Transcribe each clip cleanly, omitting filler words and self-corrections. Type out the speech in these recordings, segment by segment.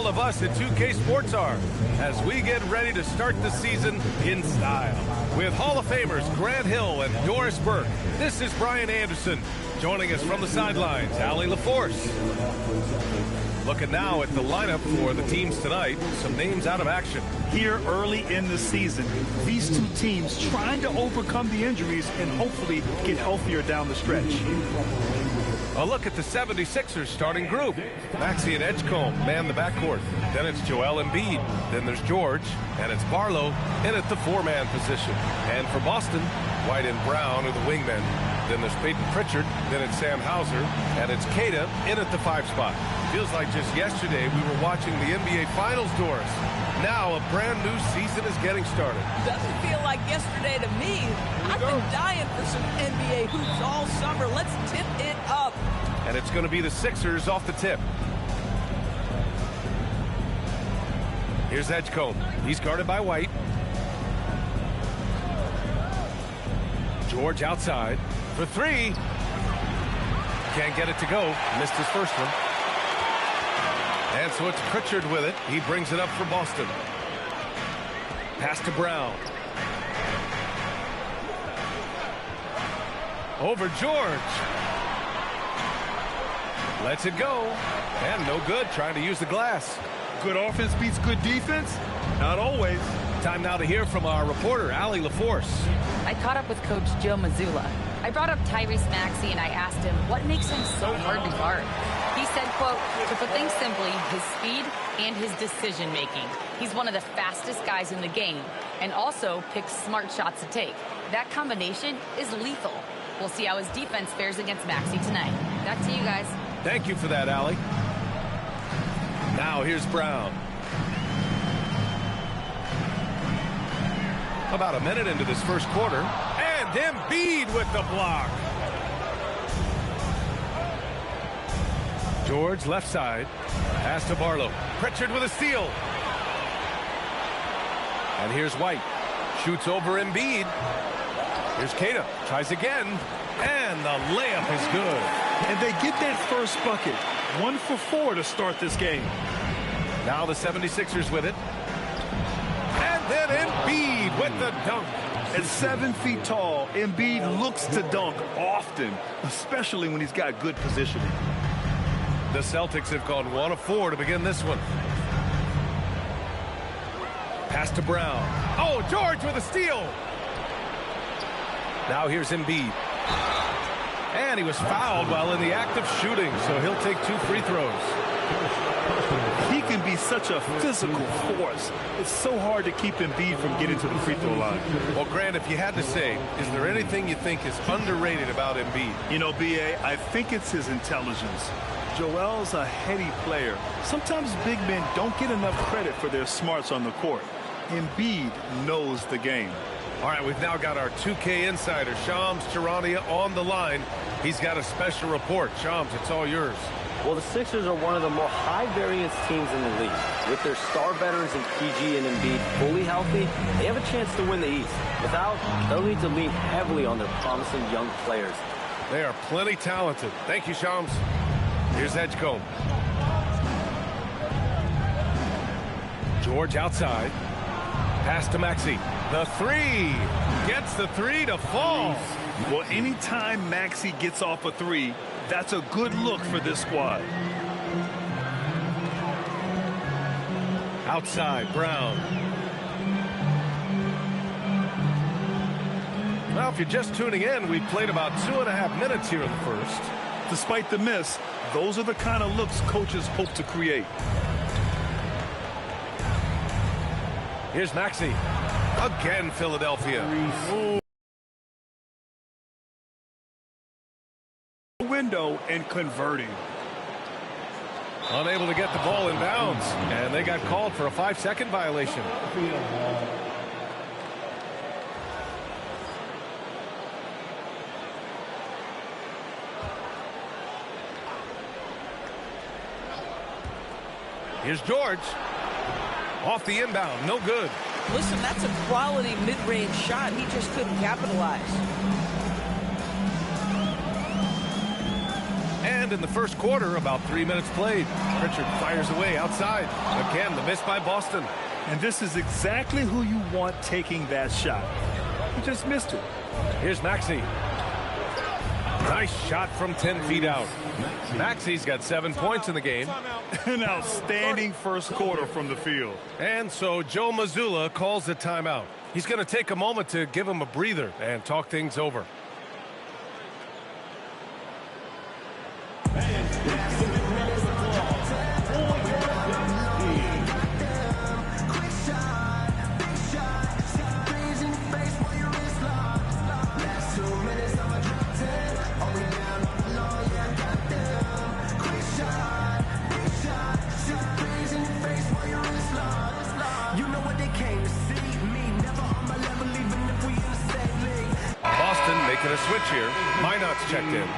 all of us at 2K Sports are as we get ready to start the season in style. With Hall of Famers Grant Hill and Doris Burke, this is Brian Anderson. Joining us from the sidelines, Allie LaForce. Looking now at the lineup for the teams tonight, some names out of action. Here early in the season, these two teams trying to overcome the injuries and hopefully get healthier down the stretch. A look at the 76ers starting group. Maxey and Edgecombe man the backcourt. Then it's Joel Embiid. Then there's George. And it's Barlow in at the four-man position. And for Boston, White and Brown are the wingmen. Then there's Peyton Pritchard. Then it's Sam Hauser. And it's Queta in at the 5 spot. Feels like just yesterday we were watching the NBA Finals, Doris. Now a brand new season is getting started. Doesn't feel like yesterday to me. I've been dying for some NBA hoops all summer. Let's tip it up. And it's going to be the Sixers off the tip. Here's Edgecombe. He's guarded by White. George outside for 3. Can't get it to go. Missed his first one. And so it's Pritchard with it. He brings it up for Boston. Pass to Brown. Over George. Lets it go. And no good, trying to use the glass. Good offense beats good defense? Not always. Time now to hear from our reporter, Allie LaForce. I caught up with Coach Joe Mazzulla. I brought up Tyrese Maxey and I asked him what makes him so hard to guard. He said, quote, to put things simply, his speed and his decision-making. He's one of the fastest guys in the game and also picks smart shots to take. That combination is lethal. We'll see how his defense fares against Maxey tonight. Back to you guys. Thank you for that, Allie. Now here's Brown. About a minute into this first quarter. And Embiid with the block. George left side. Pass to Barlow. Pritchard with a steal. And here's White. Shoots over Embiid. Here's Queta. Tries again. And the layup is good. And they get that first bucket. 1 for 4 to start this game. Now the 76ers with it. And then Embiid with the dunk. At 7 feet tall, Embiid looks to dunk often, especially when he's got good positioning. The Celtics have gone 1 of 4 to begin this one. Pass to Brown. Oh, George with a steal. Now here's Embiid. And he was fouled while in the act of shooting, so he'll take 2 free throws. He can be such a physical force. It's so hard to keep Embiid from getting to the free throw line. Well, Grant, if you had to say, is there anything you think is underrated about Embiid? You know, B.A., I think it's his intelligence. Joel's a heady player. Sometimes big men don't get enough credit for their smarts on the court. Embiid knows the game. All right, we've now got our 2K insider, Shams Charania, on the line. He's got a special report. Shams, it's all yours. Well, the Sixers are one of the more high-variance teams in the league. With their star veterans in PG and Embiid fully healthy, they have a chance to win the East. Without, they'll need to lean heavily on their promising young players. They are plenty talented. Thank you, Shams. Here's Edgecombe. George outside. Pass to Maxey. The 3. Gets the 3 to fall. Well, anytime Maxey gets off a 3, that's a good look for this squad. Outside, Brown. Well, if you're just tuning in, we've played about 2.5 minutes here in the first. Despite the miss, those are the kind of looks coaches hope to create. Here's Maxey. Again, Philadelphia. Ooh. Window and converting. Unable to get the ball in bounds, and they got called for a 5-second violation. Here's George. Off the inbound, no good. Listen, that's a quality mid-range shot. He just couldn't capitalize. And And in the first quarter, about 3 minutes played. Pritchard fires away outside. Again, the miss by Boston. And this is exactly who you want taking that shot. He just missed it. Here's Maxey. Nice shot from 10 feet out. Maxey's got 7 points in the game. An outstanding first quarter from the field. And so Joe Mazzulla calls a timeout. He's going to take a moment to give him a breather and talk things over. Making a switch here. Minot's checked in.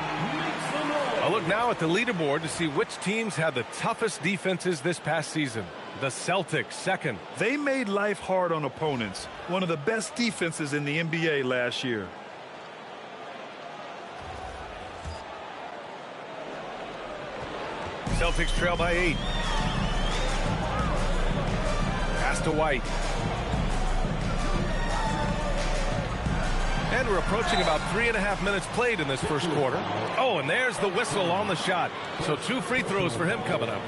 I'll look now at the leaderboard to see which teams had the toughest defenses this past season. The Celtics, second. They made life hard on opponents. One of the best defenses in the NBA last year. Celtics trail by 8. Pass to White. And we're approaching about 3.5 minutes played in this first quarter. Oh, and there's the whistle on the shot. So 2 free throws for him coming up.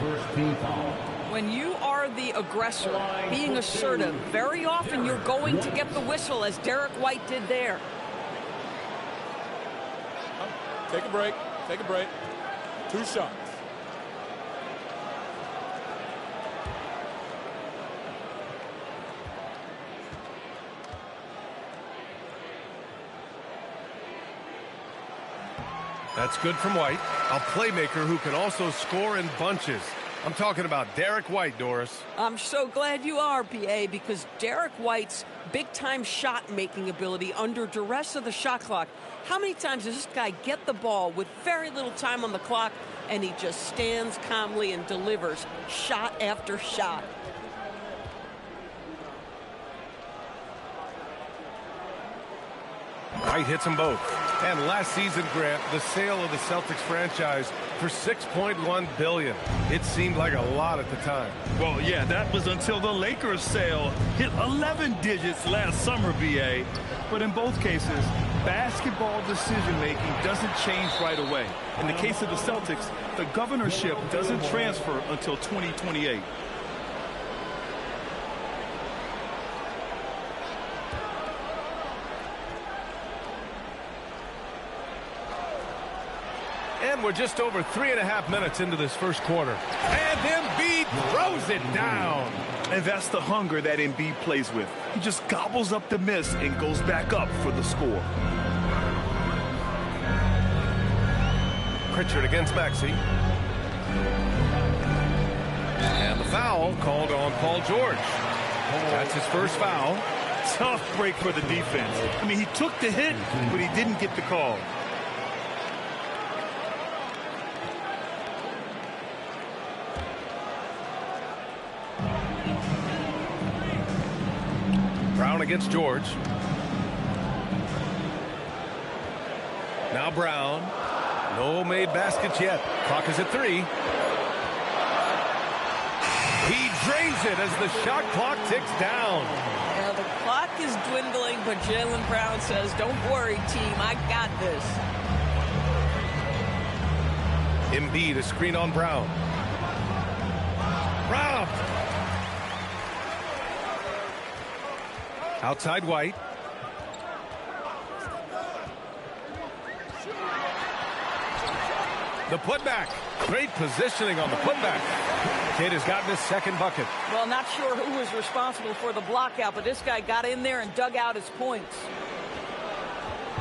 When you are the aggressor, being assertive, very often you're going to get the whistle, as Derek White did there. Take a break. Take a break. 2 shots. That's good from White. A playmaker who can also score in bunches. I'm talking about Derek White, Doris. I'm so glad you are, PA, because Derek White's big-time shot-making ability under duress of the shot clock. How many times does this guy get the ball with very little time on the clock, and he just stands calmly and delivers shot after shot? White hits them both. And last season, Grant, the sale of the Celtics franchise for $6.1 billion. It seemed like a lot at the time. Well, yeah, that was until the Lakers sale hit 11 digits last summer, BA. But in both cases, basketball decision-making doesn't change right away. In the case of the Celtics, the governorship doesn't transfer until 2028. And we're just over 3.5 minutes into this first quarter. And Embiid throws it down. And that's the hunger that Embiid plays with. He just gobbles up the miss and goes back up for the score. Pritchard against Maxey. And the foul called on Paul George. That's his first foul. Tough break for the defense. I mean, he took the hit, but he didn't get the call. Brown against George. Now Brown. No made baskets yet. Clock is at 3. He drains it as the shot clock ticks down. Now the clock is dwindling, but Jaylen Brown says, don't worry, team, I got this. Embiid, a screen on Brown. Robbed. Outside White. The putback. Great positioning on the putback. Kid has gotten his second bucket. Well, not sure who was responsible for the block out, but this guy got in there and dug out his points.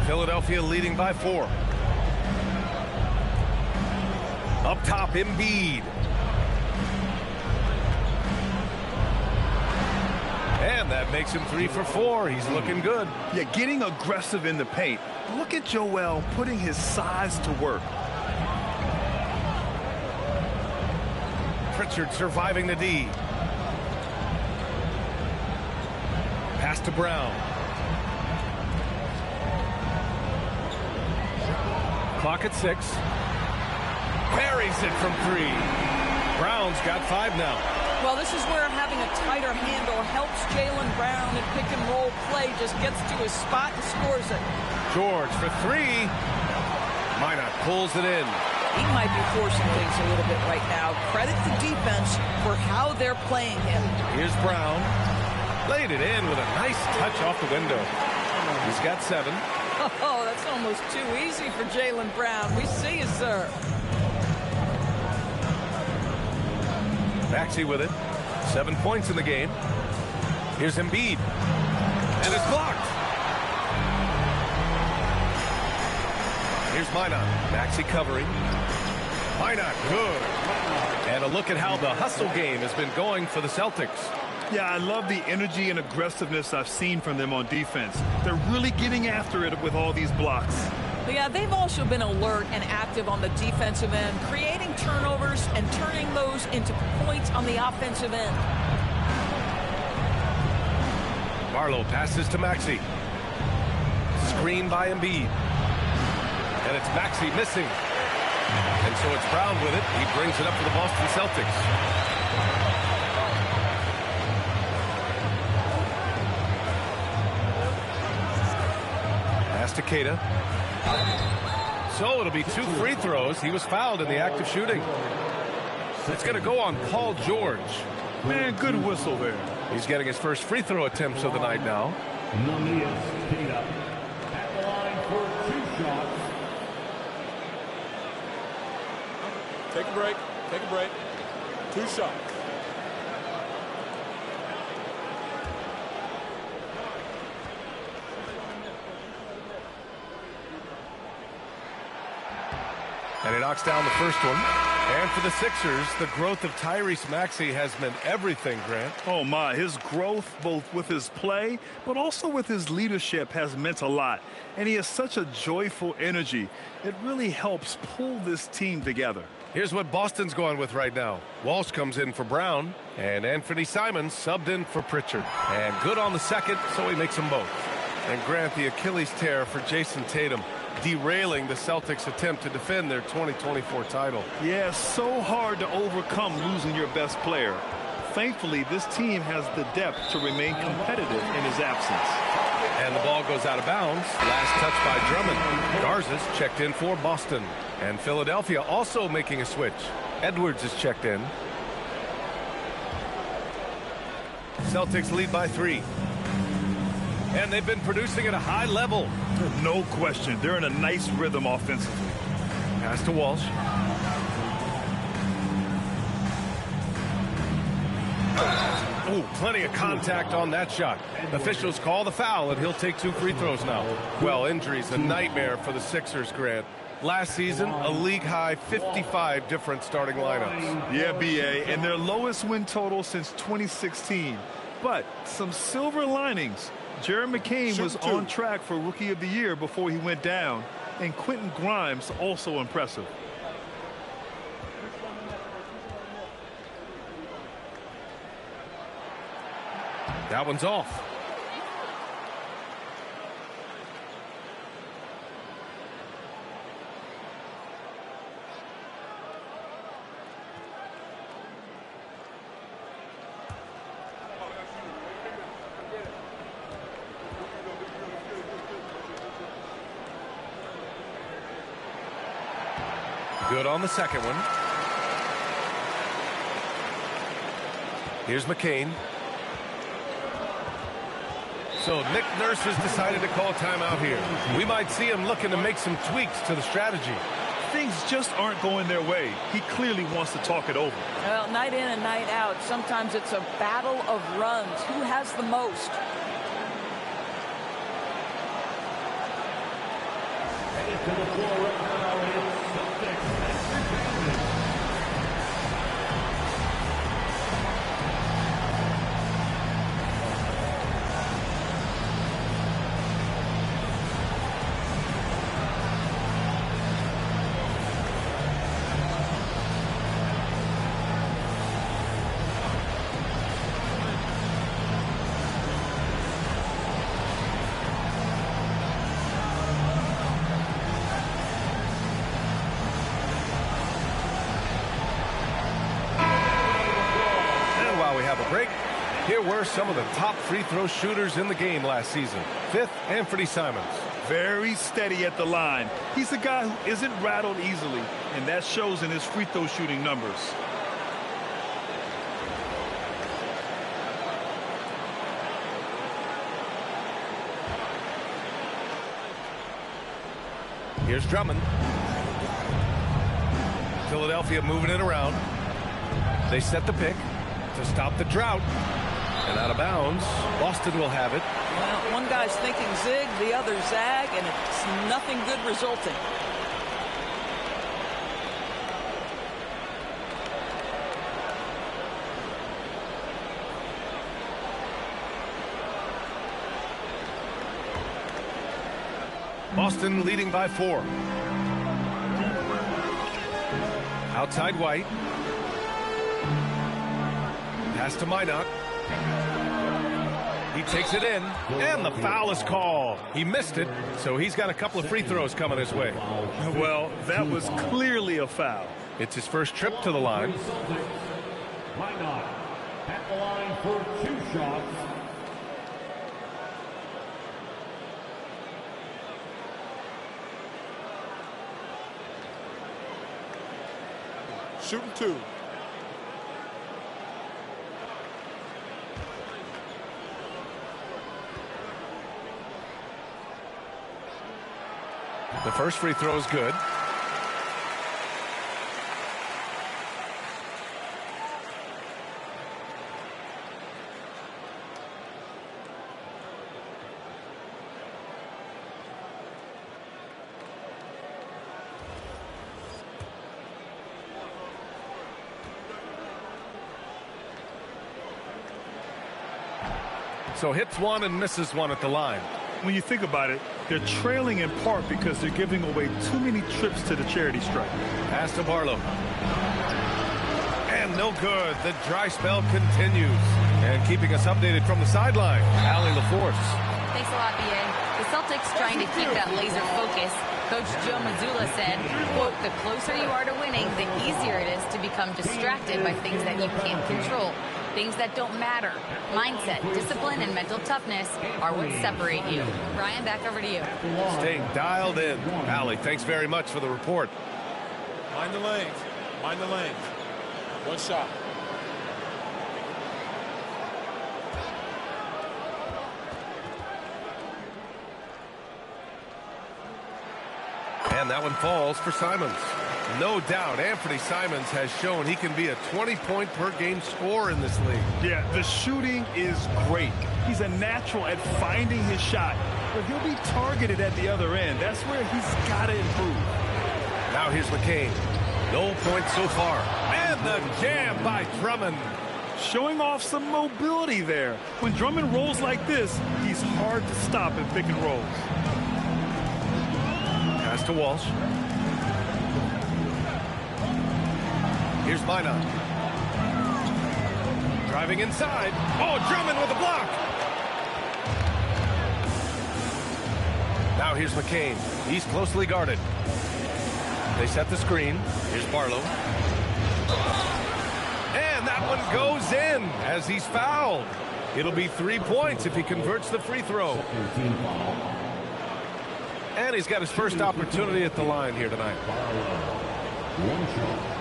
Philadelphia leading by 4. Up top, Embiid. And that makes him 3 for 4. He's looking good. Yeah, getting aggressive in the paint. Look at Joel putting his size to work. Pritchard surviving the D. Pass to Brown. Clock at 6. Buries it from 3. Brown's got 5 now. Well, this is where having a tighter handle helps Jaylen Brown in pick-and-roll play. Just gets to his spot and scores it. George for 3. Minot pulls it in. He might be forcing things a little bit right now. Credit the defense for how they're playing him. Here's Brown. Laid it in with a nice touch off the window. He's got 7. Oh, that's almost too easy for Jaylen Brown. We see you, sir. Maxey with it. 7 points in the game. Here's Embiid. And it's blocked. Here's Minot. Maxey covering. Minot, good. And a look at how the hustle game has been going for the Celtics. Yeah, I love the energy and aggressiveness I've seen from them on defense. They're really getting after it with all these blocks. Yeah, they've also been alert and active on the defensive end, creating turnovers and turning those into points on the offensive end. Barlow passes to Maxey. Screen by Embiid. And it's Maxey missing. And so it's Brown with it. He brings it up for the Boston Celtics. To Queta. So it'll be 2 free throws. He was fouled in the act of shooting. It's going to go on Paul George. Man, good whistle there. He's getting his first free throw attempts of the night now. Queta at the line for 2 shots. Take a break. Take a break. 2 shots. And he knocks down the first one. And for the Sixers, the growth of Tyrese Maxey has meant everything, Grant. Oh, my. His growth, both with his play, but also with his leadership, has meant a lot. And he has such a joyful energy. It really helps pull this team together. Here's what Boston's going with right now. Walsh comes in for Brown, and Anthony Simons subbed in for Pritchard. And good on the second, so he makes them both. And Grant, the Achilles tear for Jason Tatum, derailing the Celtics' attempt to defend their 2024 title. Yeah, so hard to overcome losing your best player. Thankfully, this team has the depth to remain competitive in his absence. And the ball goes out of bounds. Last touch by Drummond. Garza's checked in for Boston. And Philadelphia also making a switch. Edwards is checked in. Celtics lead by 3. And they've been producing at a high level. No question. They're in a nice rhythm offensively. Pass to Walsh. Oh, plenty of contact on that shot. Officials call the foul, and he'll take 2 free throws now. Well, injuries, a nightmare for the Sixers, Grant. Last season, a league-high 55 different starting lineups. Yeah, B.A., and their lowest win total since 2016. But some silver linings. Jared McCain was on track for Rookie of the Year before he went down, and Quentin Grimes also impressive. That one's off. Good on the second one. Here's McCain. So Nick Nurse has decided to call timeout here. We might see him looking to make some tweaks to the strategy. Things just aren't going their way. He clearly wants to talk it over. Well, night in and night out, sometimes it's a battle of runs. Who has the most? To the floor right now, it's Celtics. break. Here were some of the top free throw shooters in the game last season. Fifth, Anthony Simons. Very steady at the line. He's a guy who isn't rattled easily, and that shows in his free throw shooting numbers. Here's Drummond. Philadelphia moving it around. They set the pick to stop the drought. And out of bounds, Boston will have it. Well, one guy's thinking zig, the other zag, and it's nothing good resulting. Boston leading by 4. Outside White. Pass to Minot. He takes it in, and the foul is called. He missed it, so he's got a couple of free throws coming his way. Well, that was clearly a foul. It's his first trip to the line. Minot at the line for 2 shots. Shooting 2. The first free throw is good. So hits one and misses one at the line. When you think about it, they're trailing in part because they're giving away too many trips to the charity stripe. Pass to Barlow. And no good. The dry spell continues. And keeping us updated from the sideline, Allie LaForce. Thanks a lot, B.A. The Celtics trying to keep that laser focus. Coach Joe Mazzulla said, quote, the closer you are to winning, the easier it is to become distracted by things that you can't control. Things that don't matter. Mindset, discipline, and mental toughness are what separate you. Ryan, back over to you. Staying dialed in. Allie, thanks very much for the report. Mind the lanes. Mind the lanes. One shot. And that one falls for Simons. No doubt, Anthony Simons has shown he can be a 20-point-per-game scorer in this league. Yeah, the shooting is great. He's a natural at finding his shot, but he'll be targeted at the other end. That's where he's got to improve. Now here's McCain. No points so far. And the jam by Drummond. Showing off some mobility there. When Drummond rolls like this, he's hard to stop in pick and rolls. Pass to Walsh. Here's Minot. Driving inside. Oh, Drummond with a block. Now here's McCain. He's closely guarded. They set the screen. Here's Barlow. And that one goes in as he's fouled. It'll be 3 points if he converts the free throw. And he's got his first opportunity at the line here tonight. One shot.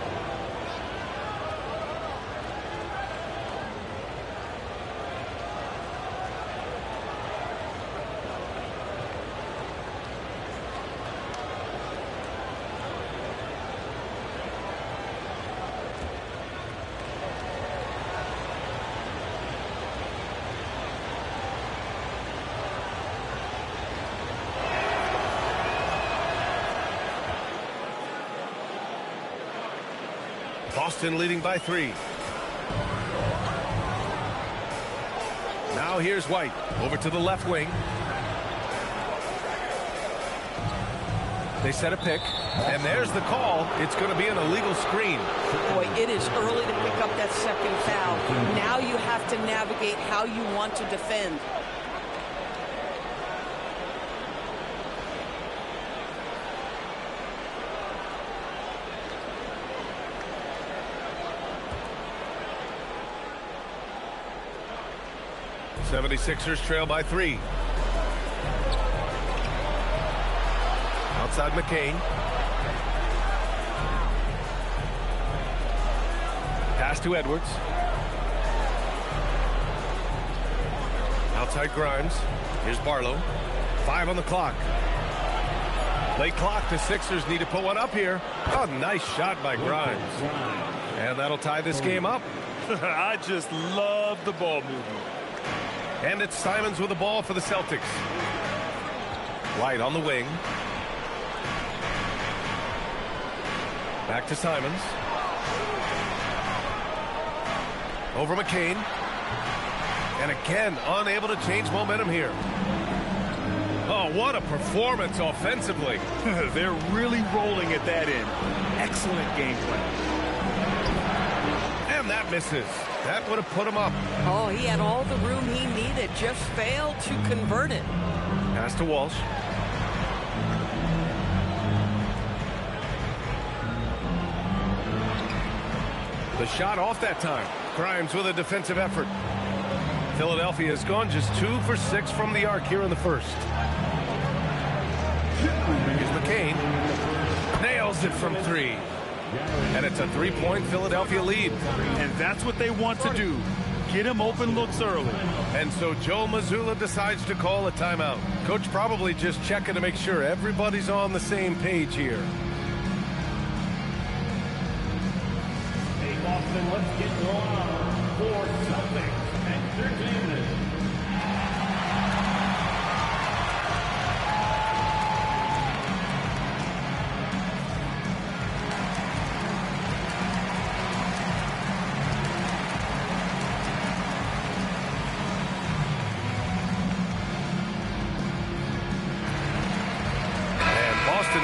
Boston leading by 3. Now here's White over to the left wing. They set a pick, and there's the call. It's going to be an illegal screen. Boy, it is early to pick up that second foul. Now you have to navigate how you want to defend. 76ers trail by 3. Outside McCain. Pass to Edwards. Outside Grimes. Here's Barlow. 5 on the clock. Late clock. The Sixers need to put one up here. Oh, nice shot by Grimes. And that'll tie this game up. I just love the ball movement. And it's Simons with the ball for the Celtics. White on the wing. Back to Simons. Over McCain. And again, unable to change momentum here. Oh, what a performance offensively. They're really rolling at that end. Excellent game plan. And that misses. That would have put him up. Oh, he had all the room he needed, just failed to convert it. Pass to Walsh. The shot off that time. Grimes with a defensive effort. Philadelphia has gone just 2 for 6 from the arc here in the first. Here's McCain. Nails it from 3. And it's a 3-point Philadelphia lead. And that's what they want to do. Get him open looks early. And so Joe Mazzulla decides to call a timeout. Coach probably just checking to make sure everybody's on the same page here. Hey, Boston, let's get going for Celtics Entertainment.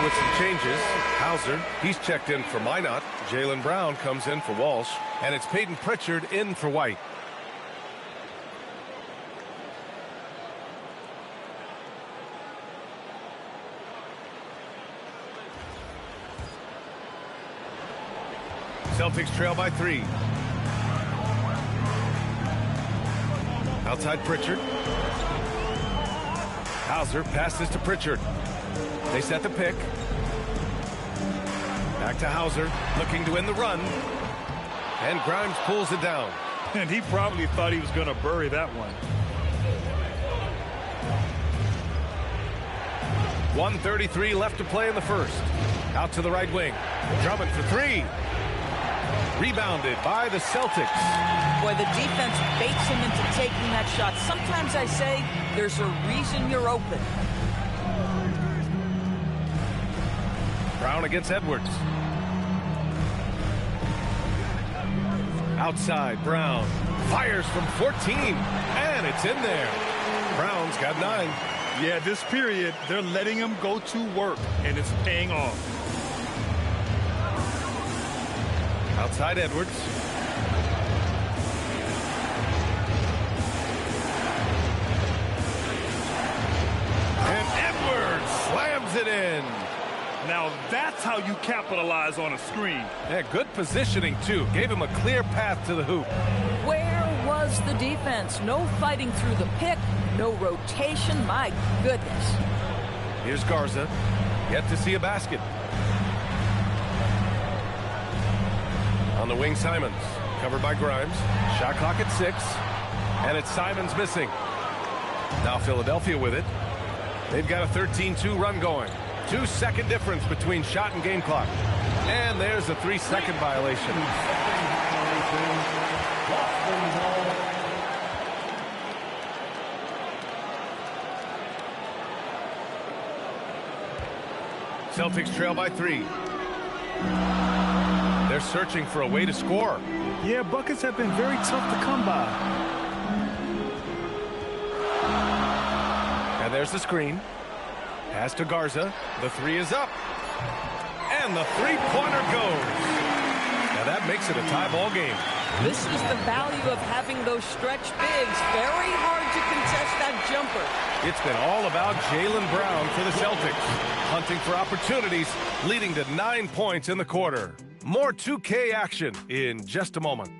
With some changes. Hauser, he's checked in for Minot. Jaylen Brown comes in for Walsh. And it's Peyton Pritchard in for White. Celtics trail by 3. Outside Pritchard. Hauser passes to Pritchard. They set the pick. Back to Hauser, looking to win the run. And Grimes pulls it down. And he probably thought he was going to bury that one. 1:33 left to play in the first. Out to the right wing. Drummond for 3. Rebounded by the Celtics. Boy, the defense baits him into taking that shot. Sometimes I say there's a reason you're open. Brown against Edwards. Outside, Brown fires from 14, and it's in there. Brown's got 9. Yeah, this period, they're letting him go to work, and it's paying off. Outside Edwards. And Edwards slams it in. Now that's how you capitalize on a screen. Yeah, good positioning, too. Gave him a clear path to the hoop. Where was the defense? No fighting through the pick, no rotation. My goodness. Here's Garza. Yet to see a basket. On the wing, Simons. Covered by Grimes. Shot clock at 6. And it's Simons missing. Now Philadelphia with it. They've got a 13-2 run going. 2-second difference between shot and game clock. And there's a 3-second violation. Celtics trail by 3. They're searching for a way to score. Yeah, buckets have been very tough to come by. And there's the screen. Pass to Garza. The 3 is up. And the three-pointer goes. Now that makes it a tie ball game. This is the value of having those stretch bigs. Very hard to contest that jumper. It's been all about Jaylen Brown for the Celtics. Hunting for opportunities, leading to 9 points in the quarter. More 2K action in just a moment.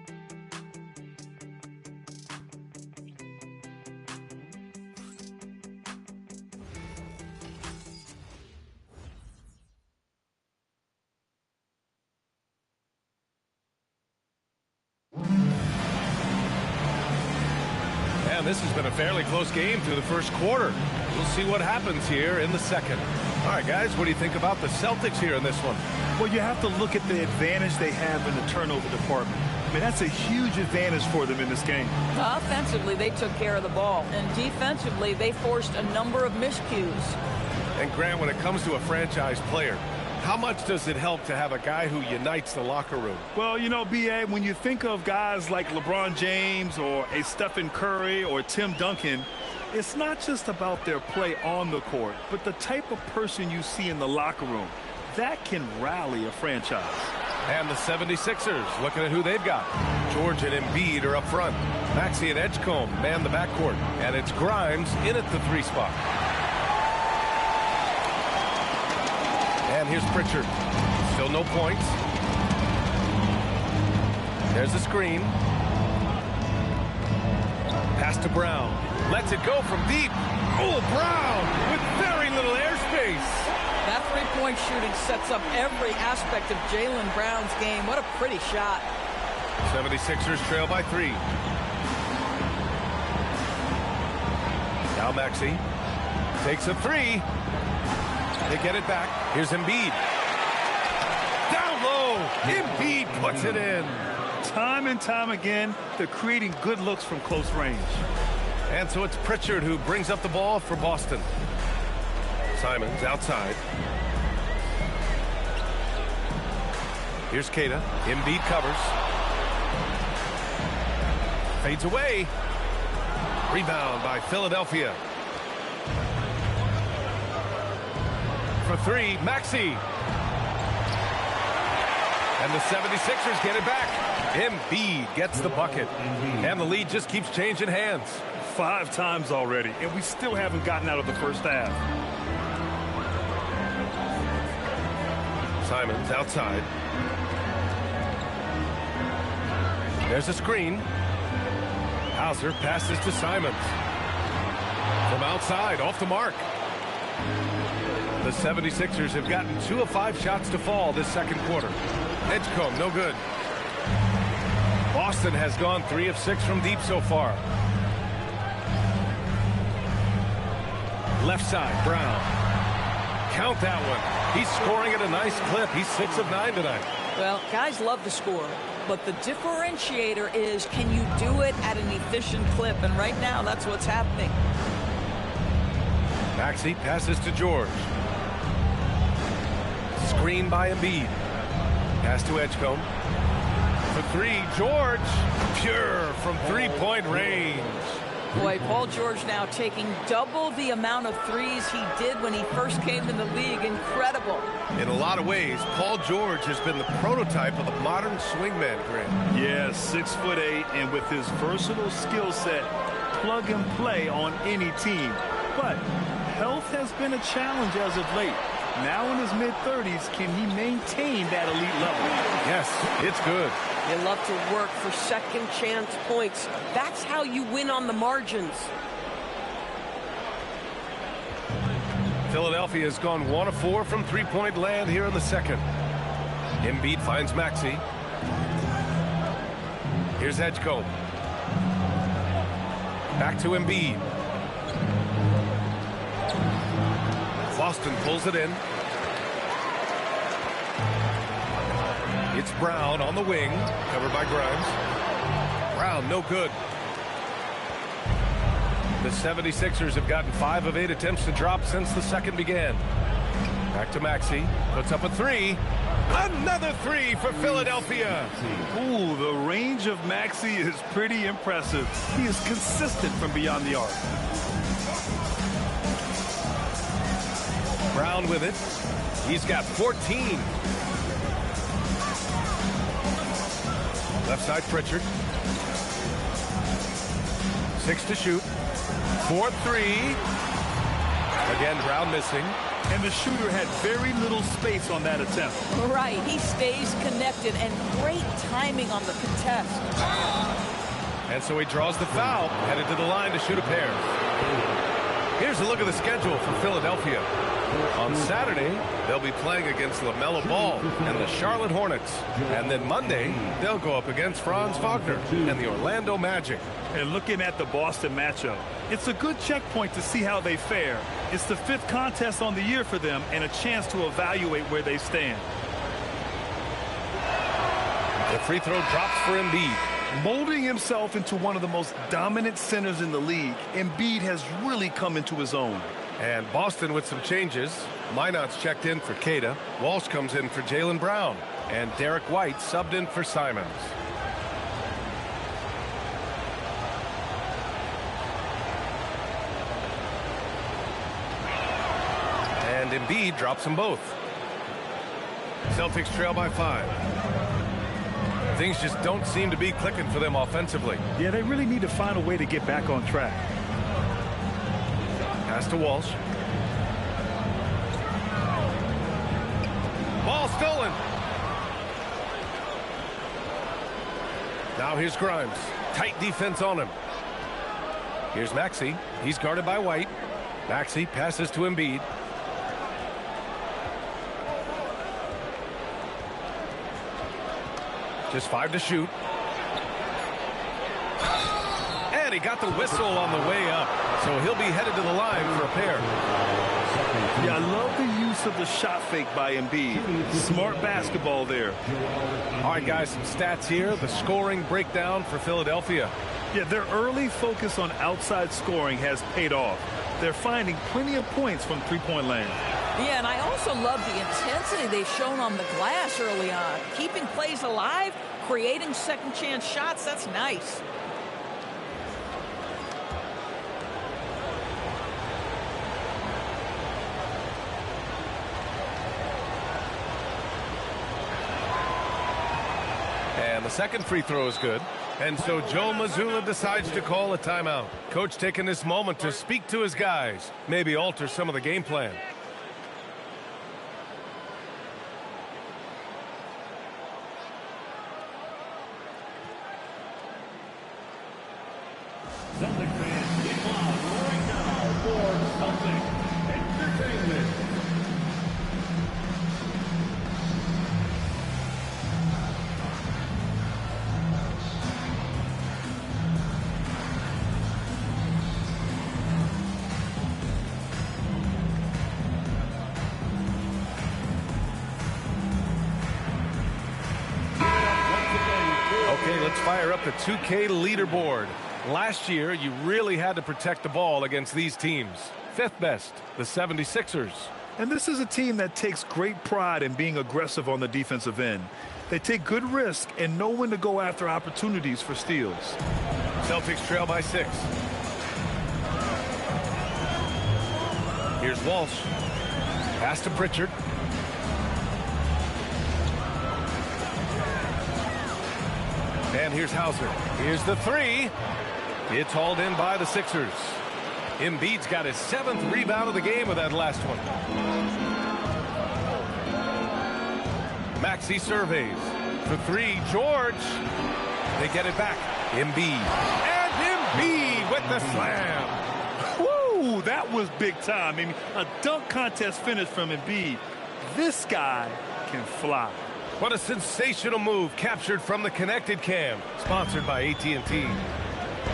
Man, this has been a fairly close game through the first quarter. We'll see what happens here in the second. All right, guys, what do you think about the Celtics here in this one? Well, you have to look at the advantage they have in the turnover department. I mean, that's a huge advantage for them in this game. Offensively, they took care of the ball. And defensively, they forced a number of miscues. And Grant, when it comes to a franchise player, how much does it help to have a guy who unites the locker room? Well, you know, B.A., when you think of guys like LeBron James or a Stephen Curry or Tim Duncan, it's not just about their play on the court, but the type of person you see in the locker room. That can rally a franchise. And the 76ers, looking at who they've got. George and Embiid are up front. Maxey and Edgecombe man the backcourt. And it's Grimes in at the 3 spot. And here's Pritchard. Still no points. There's the screen. Pass to Brown. Lets it go from deep. Oh, Brown with very little airspace. That three-point shooting sets up every aspect of Jaylen Brown's game. What a pretty shot. 76ers trail by 3. Now Maxey takes a 3. They get it back. Here's Embiid. Down low. Embiid puts it in. Time and time again, they're creating good looks from close range. And so it's Pritchard who brings up the ball for Boston. Simons outside. Here's Keita. Embiid covers. Fades away. Rebound by Philadelphia. For 3, Maxey. And the 76ers get it back. Embiid gets the bucket. And the lead just keeps changing hands. 5 times already, and we still haven't gotten out of the first half. Simons outside. There's a screen. Hauser passes to Simons. From outside, off the mark. The 76ers have gotten 2 of 5 shots to fall this second quarter. Edgecombe, no good. Boston has gone 3 of 6 from deep so far. Left side, Brown. Count that one. He's scoring at a nice clip. He's 6 of 9 tonight. Well, guys love to score, but the differentiator is, can you do it at an efficient clip? And right now, that's what's happening. Maxey passes to George. Screen by Embiid. Pass to Edgecombe. For 3, George. Pure from 3-point range. Boy, Paul George now taking double the amount of threes he did when he first came in the league. Incredible. In a lot of ways, Paul George has been the prototype of the modern swingman, Grant. Yeah, 6'8", and with his versatile skill set, plug and play on any team. But health has been a challenge as of late. Now in his mid-30s, can he maintain that elite level? Yes, it's good. You love to work for second chance points. That's how you win on the margins. Philadelphia has gone 1 of 4 from 3-point land here in the second. Embiid finds Maxey. Here's Edgecombe. Back to Embiid. Boston pulls it in. It's Brown on the wing, covered by Grimes. Brown, no good. The 76ers have gotten 5 of 8 attempts to drop since the second began. Back to Maxey, puts up a 3. Another 3 for Philadelphia. Ooh, the range of Maxey is pretty impressive. He is consistent from beyond the arc. Brown with it. He's got 14. Left side, Pritchard. 6 to shoot. 4-3. Again, Brown missing. And the shooter had very little space on that attempt. Right, he stays connected, and great timing on the contest. And so he draws the foul, headed to the line to shoot a pair. Here's a look at the schedule for Philadelphia. On Saturday, they'll be playing against LaMelo Ball and the Charlotte Hornets. And then Monday, they'll go up against Franz Wagner and the Orlando Magic. And looking at the Boston matchup, it's a good checkpoint to see how they fare. It's the 5th contest on the year for them and a chance to evaluate where they stand. The free throw drops for Embiid. Molding himself into one of the most dominant centers in the league, Embiid has really come into his own. And Boston with some changes. Minot's checked in for Queta. Walsh comes in for Jaylen Brown. And Derek White subbed in for Simons. And Embiid drops them both. Celtics trail by 5. Things just don't seem to be clicking for them offensively. Yeah, they really need to find a way to get back on track. Pass to Walsh. Ball stolen. Now here's Grimes. Tight defense on him. Here's Maxey. He's guarded by White. Maxey passes to Embiid. Just 5 to shoot. And he got the whistle on the way up. So he'll be headed to the line for a pair. Yeah, I love the use of the shot fake by Embiid. Smart basketball there. All right, guys, some stats here. The scoring breakdown for Philadelphia. Yeah, their early focus on outside scoring has paid off. They're finding plenty of points from three-point land. Yeah, and I also love the intensity they've shown on the glass early on. Keeping plays alive, creating second chance shots, that's nice. And the second free throw is good. And so Joe Mazzulla decides to call a timeout. Coach taking this moment to speak to his guys, maybe alter some of the game plan. Celtics fans, get loud right now for Celtics Entertainment. Okay, let's fire up the 2K leaderboard. Last year, you really had to protect the ball against these teams. 5th best, the 76ers. And this is a team that takes great pride in being aggressive on the defensive end. They take good risk and know when to go after opportunities for steals. Celtics trail by 6. Here's Walsh. Pass to Pritchard. And here's Hauser. Here's the 3. It's hauled in by the Sixers. Embiid's got his 7th rebound of the game with that last one. Maxey surveys. For 3, George. They get it back. Embiid. And Embiid with the slam. Woo, that was big time. I mean, a dunk contest finish from Embiid. This guy can fly. What a sensational move captured from the connected cam. Sponsored by AT&T.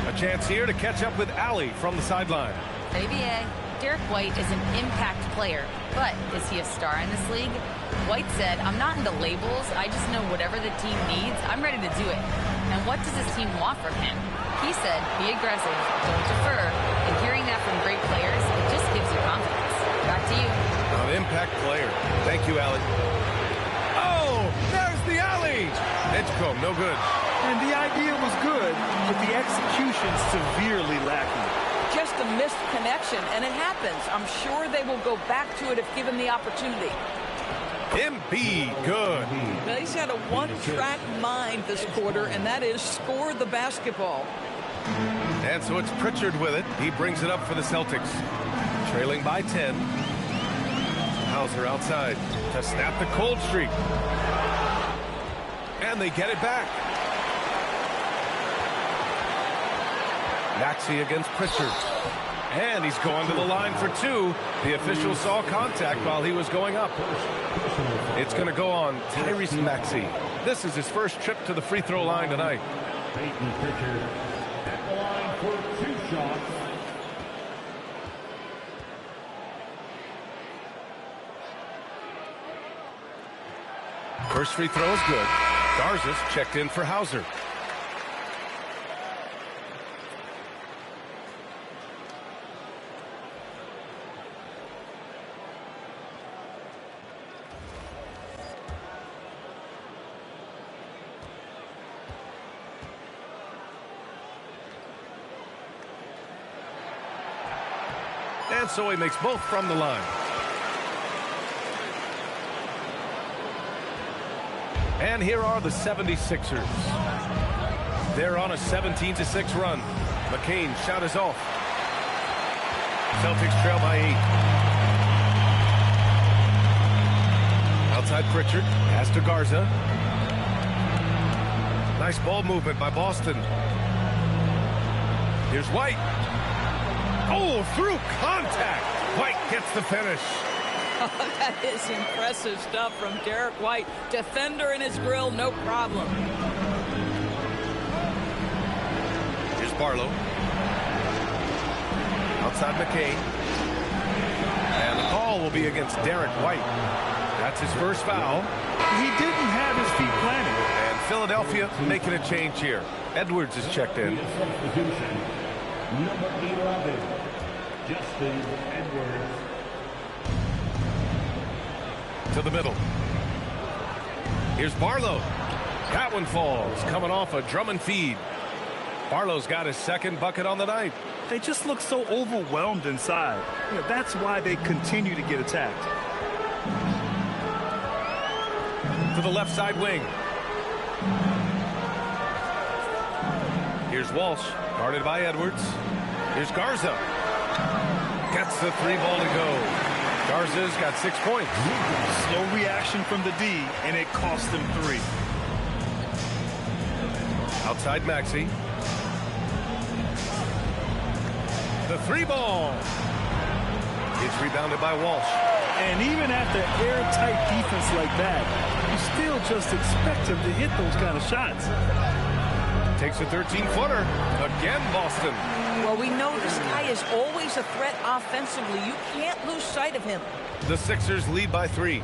A chance here to catch up with Allie from the sideline. ABA, Derek White is an impact player, but is he a star in this league? White said, I'm not into labels. I just know whatever the team needs, I'm ready to do it. And what does his team want from him? He said, be aggressive, don't defer. And hearing that from great players, it just gives you confidence. Back to you. An impact player. Thank you, Allie. Oh, there's the alley. Edgecombe, no good. And the idea was good, but the execution severely lacking. Just a missed connection, and it happens. I'm sure they will go back to it if given the opportunity. Embiid, good. Now, he's had a one-track mind this quarter, and that is score the basketball. And so it's Pritchard with it. He brings it up for the Celtics. Trailing by 10. Hauser outside to snap the cold streak. And they get it back. Maxey against Pritchard. And he's going to the line for 2. The official saw contact while he was going up. It's going to go on Tyrese Maxey. This is his first trip to the free throw line tonight. Peyton Pritchard at the line for 2 shots. First free throw is good. Garza's checked in for Hauser. And so he makes both from the line. And here are the 76ers. They're on a 17-6 run. McCain shot is off. Celtics trail by 8. Outside Pritchard. Pass to Garza. Nice ball movement by Boston. Here's White. Oh, through contact. White gets the finish. Oh, that is impressive stuff from Derek White. Defender in his grill, no problem. Here's Barlow. Outside McCain. And the call will be against Derek White. That's his first foul. He didn't have his feet planted. And Philadelphia making a change here. Edwards is checked in. Substitution. Number 11, Justin Edwards. To the middle. Here's Barlow. That one falls, coming off a Drummond feed. Barlow's got his second bucket on the night. They just look so overwhelmed inside. You know, that's why they continue to get attacked. To the left side wing. Here's Walsh, guarded by Edwards. Here's Garza. Gets the 3 ball to go. Garza's got 6 points. Slow reaction from the D, and it cost them 3. Outside Maxey. The 3 ball. It's rebounded by Walsh. And even after airtight defense like that, you still just expect him to hit those kind of shots. Takes a 13-footer. Again, Boston. Well, we know this guy is always a threat offensively. You can't lose sight of him. The Sixers lead by 3.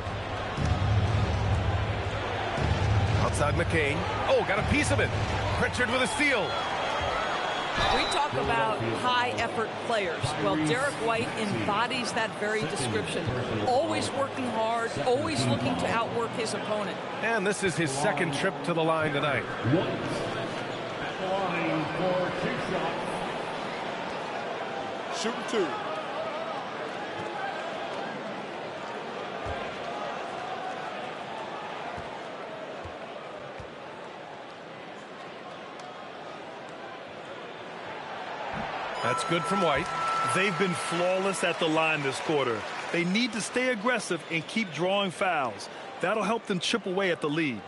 Outside McCain. Oh, got a piece of it. Pritchard with a steal. We talk about high-effort players. Well, Derek White embodies that very description. Always working hard, always looking to outwork his opponent. And this is his second trip to the line tonight. At the line for 2 shots. Shooting 2. That's good from White. They've been flawless at the line this quarter. They need to stay aggressive and keep drawing fouls. That'll help them chip away at the lead.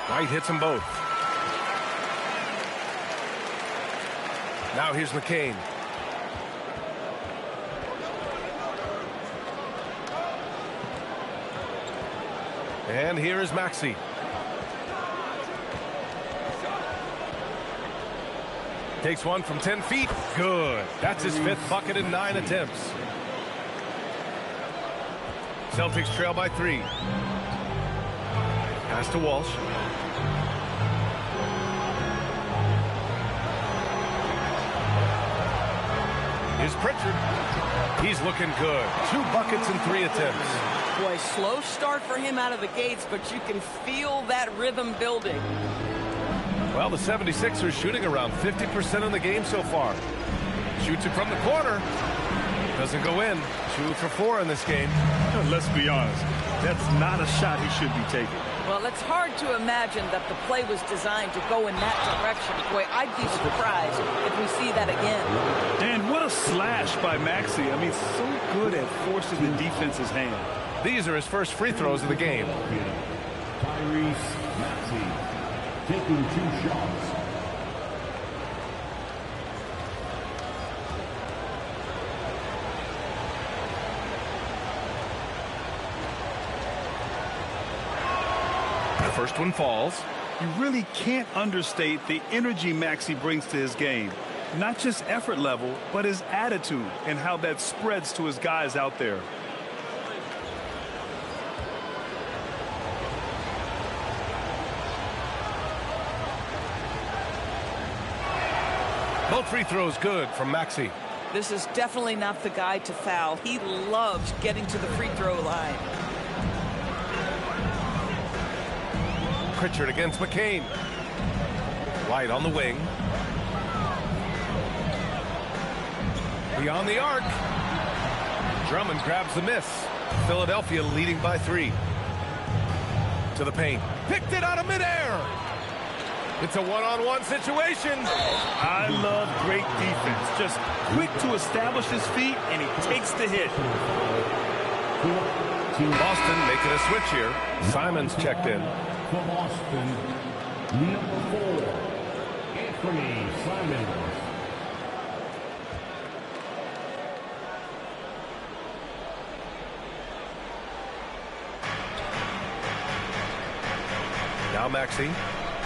White hits them both. Now here's McCain. And here is Maxey. Takes one from 10 feet. Good. That's his 5th bucket in 9 attempts. Celtics trail by 3. Pass to Walsh. Here's Pritchard. He's looking good. 2 buckets in 3 attempts. Boy, slow start for him out of the gates, but you can feel that rhythm building. Well, the 76ers shooting around 50% in the game so far. Shoots it from the corner. Doesn't go in. 2 for 4 in this game. Let's be honest. That's not a shot he should be taking. Well, it's hard to imagine that the play was designed to go in that direction. Boy, I'd be surprised if we see that again. And what a slash by Maxey. I mean, so good at forcing the defense's hand. These are his first free throws of the game. Tyrese Maxey taking 2 shots. First one falls. You really can't understate the energy Maxey brings to his game. Not just effort level, but his attitude and how that spreads to his guys out there. Both free throws good from Maxey. This is definitely not the guy to foul. He loves getting to the free throw line. Pritchard against McCain. White on the wing. Beyond the arc. Drummond grabs the miss. Philadelphia leading by 3. To the paint. Picked it out of midair. It's a one-on-one situation. I love great defense. Just quick to establish his feet, and he takes the hit. Boston making a switch here. Simons checked in. For Boston, number 4, Anthony Simons. Now Maxey.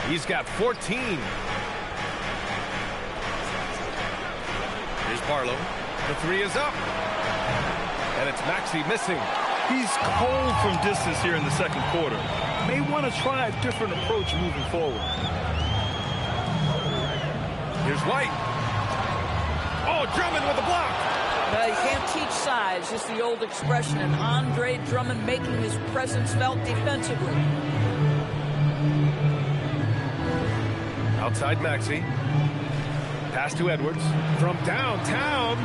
He's got 14. Here's Barlow. The 3 is up. And it's Maxey missing. He's cold from distance here in the second quarter. May want to try a different approach moving forward. Here's White. Oh, Drummond with the block. No, you can't teach size. It's the old expression. And Andre Drummond making his presence felt defensively. Outside Maxey. Pass to Edwards. From downtown.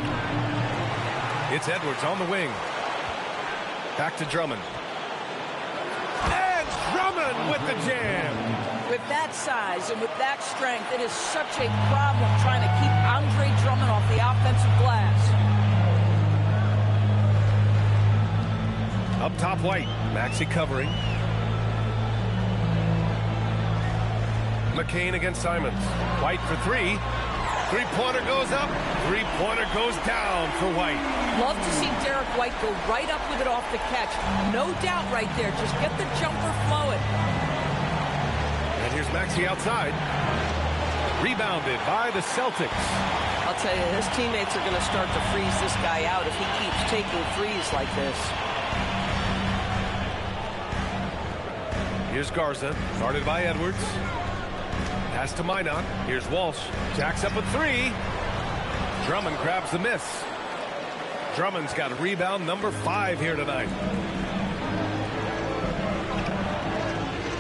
It's Edwards on the wing. Back to Drummond. And Drummond with the jam. With that size and with that strength, it is such a problem trying to keep Andre Drummond off the offensive glass. Up top, White. Maxey covering. McCain against Simons. White for 3. Three-pointer goes up. Three-pointer goes down for White. Love to see Derek White go right up with it off the catch. No doubt right there. Just get the jumper flowing. And here's Maxey outside. Rebounded by the Celtics. I'll tell you, his teammates are going to start to freeze this guy out if he keeps taking threes like this. Here's Garza, guarded by Edwards. Pass to Minot. Here's Walsh. Jacks up a 3. Drummond grabs the miss. Drummond's got rebound number 5 here tonight.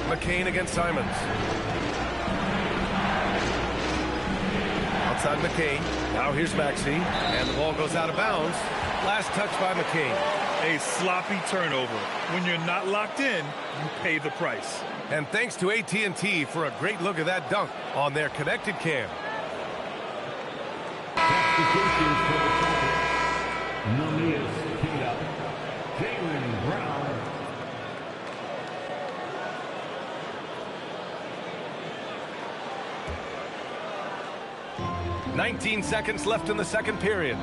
McCain against Simons. Outside McCain. Now here's Maxey. And the ball goes out of bounds. Last touch by McCain. A sloppy turnover. When you're not locked in, you pay the price. And thanks to AT&T for a great look at that dunk on their connected cam. Substitutions for the Celtics. Namias Kida, Jaylen Brown. 19 seconds left in the second period.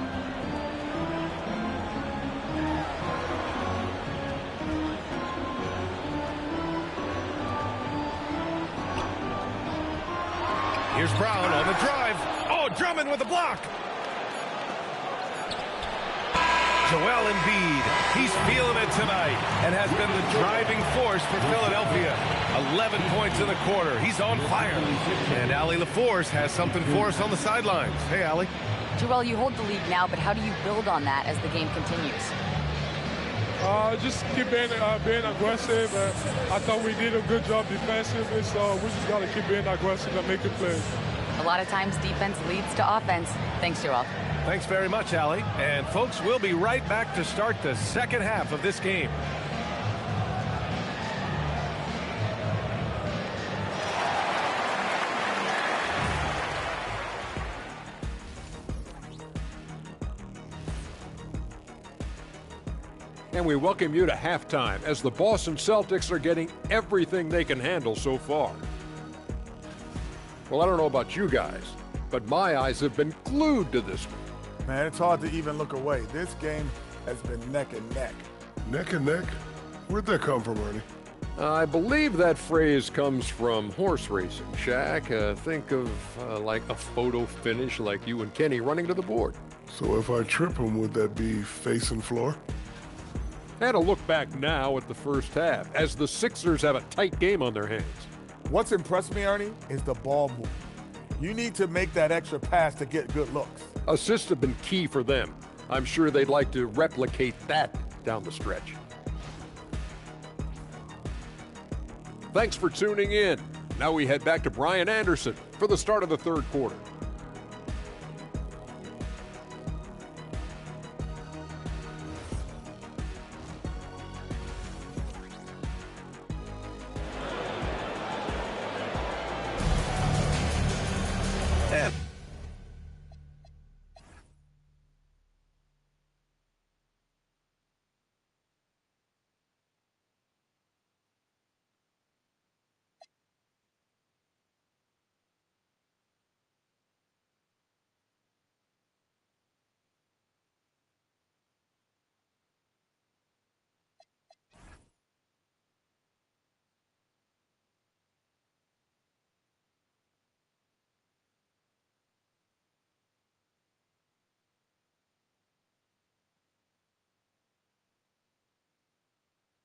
Here's Brown on the drive. Oh, Drummond with the block. Joel Embiid, he's feeling it tonight and has been the driving force for Philadelphia. 11 points in the quarter. He's on fire. And Allie LaForce has something for us on the sidelines. Hey, Allie. Joel, you hold the lead now, but how do you build on that as the game continues? Just keep being aggressive. I thought we did a good job defensively, so we just got to keep being aggressive and making plays. A lot of times defense leads to offense. Thanks, Joel. Thanks very much, Allie. And folks, we'll be right back to start the second half of this game. And we welcome you to halftime as the Boston Celtics are getting everything they can handle so far. Well, I don't know about you guys, but my eyes have been glued to this one. Man, it's hard to even look away. This game has been neck and neck. Neck and neck? Where'd that come from, Ernie? I believe that phrase comes from horse racing. Shaq, think of like a photo finish like you and Kenny running to the board. So if I trip him, would that be facing floor? And a look back now at the first half as the Sixers have a tight game on their hands. What's impressed me, Ernie, is the ball movement. You need to make that extra pass to get good looks. Assists have been key for them. I'm sure they'd like to replicate that down the stretch. Thanks for tuning in. Now we head back to Brian Anderson for the start of the third quarter.